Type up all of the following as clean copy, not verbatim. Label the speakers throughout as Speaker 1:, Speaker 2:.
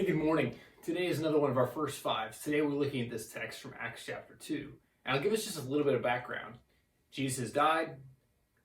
Speaker 1: Hey, good morning. Today is another one of our first fives. Today we're looking at this text from Acts chapter 2. And I'll give us just a little bit of background. Jesus has died,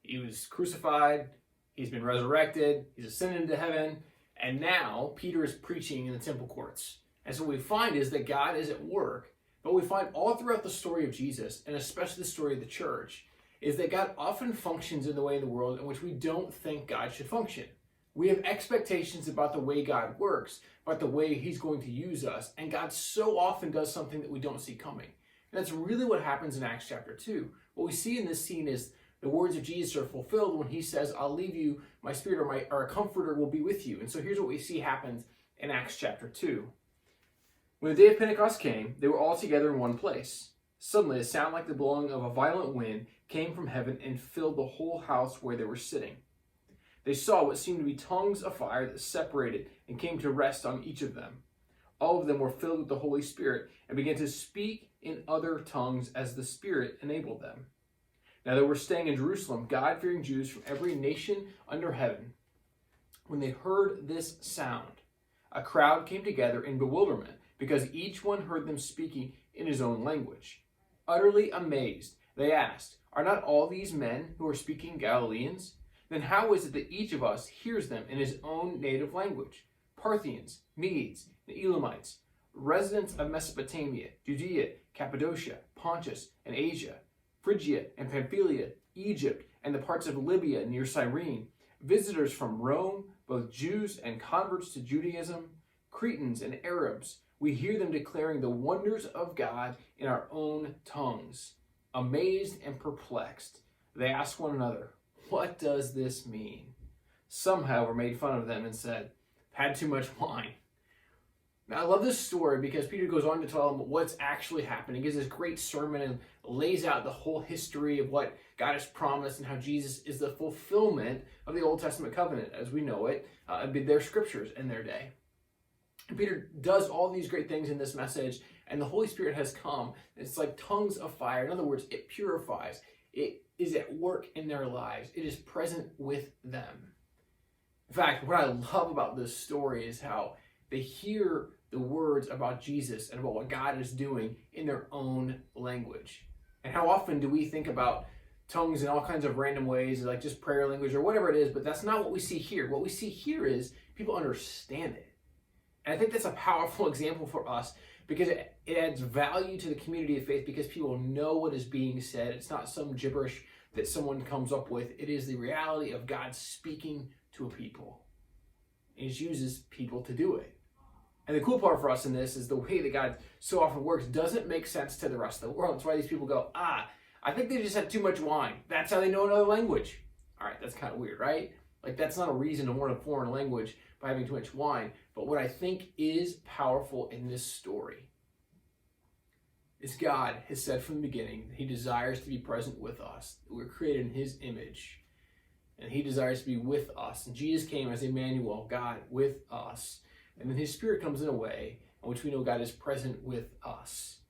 Speaker 1: he was crucified, he's been resurrected, he's ascended into heaven, and now Peter is preaching in the temple courts. And so what we find is that God is at work, but what we find all throughout the story of Jesus, and especially the story of the church, is that God often functions in the way in the world in which we don't think God should function. We have expectations about the way God works, about the way he's going to use us, and God so often does something that we don't see coming. And that's really what happens in Acts chapter 2. What we see in this scene is the words of Jesus are fulfilled when he says, I'll leave you, my spirit or a comforter will be with you. And so here's what we see happens in Acts chapter 2. When the day of Pentecost came, they were all together in one place. Suddenly a sound like the blowing of a violent wind came from heaven and filled the whole house where they were sitting. They saw what seemed to be tongues of fire that separated and came to rest on each of them. All of them were filled with the Holy Spirit and began to speak in other tongues as the Spirit enabled them. Now they were staying in Jerusalem, God-fearing Jews from every nation under heaven. When they heard this sound, a crowd came together in bewilderment because each one heard them speaking in his own language. Utterly amazed, they asked, Are not all these men who are speaking Galileans? Then how is it that each of us hears them in his own native language? Parthians, Medes, and Elamites, residents of Mesopotamia, Judea, Cappadocia, Pontus, and Asia, Phrygia and Pamphylia, Egypt, and the parts of Libya near Cyrene, visitors from Rome, both Jews and converts to Judaism, Cretans and Arabs, we hear them declaring the wonders of God in our own tongues. Amazed and perplexed, they ask one another, What does this mean? Some, however, made fun of them and said, Had too much wine. Now, I love this story because Peter goes on to tell them what's actually happening. He gives this great sermon and lays out the whole history of what God has promised and how Jesus is the fulfillment of the Old Testament covenant as we know it, their scriptures in their day. And Peter does all these great things in this message, and the Holy Spirit has come. It's like tongues of fire. In other words, it purifies. It is at work in their lives. It is present with them. In fact, what I love about this story is how they hear the words about Jesus and about what God is doing in their own language. And how often do we think about tongues in all kinds of random ways, like just prayer language or whatever it is, but that's not what we see here. What we see here is people understand it. And I think that's a powerful example for us because it adds value to the community of faith because people know what is being said. It's not some gibberish that someone comes up with. It is the reality of God speaking to a people. And he uses people to do it. And the cool part for us in this is the way that God so often works doesn't make sense to the rest of the world. That's why these people go, I think they just had too much wine. That's how they know another language. All right, that's kind of weird, right? Like that's not a reason to learn a foreign language by having too much wine. But what I think is powerful in this story is God has said from the beginning that he desires to be present with us. We're created in his image. And he desires to be with us. And Jesus came as Emmanuel, God with us. And then his Spirit comes in a way in which we know God is present with us.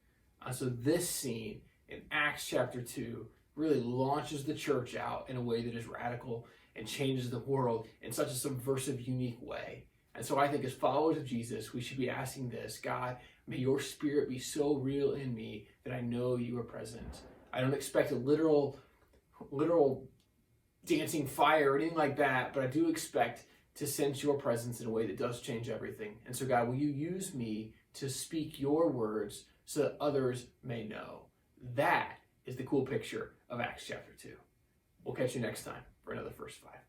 Speaker 1: And so this scene in Acts chapter 2 really launches the church out in a way that is radical and changes the world in such a subversive, unique way. And so I think as followers of Jesus, we should be asking this, God, may your Spirit be so real in me that I know you are present. I don't expect a literal dancing fire or anything like that, but I do expect to sense your presence in a way that does change everything. And so God, will you use me to speak your words so that others may know? That is the cool picture of Acts chapter 2. We'll catch you next time for another First Five.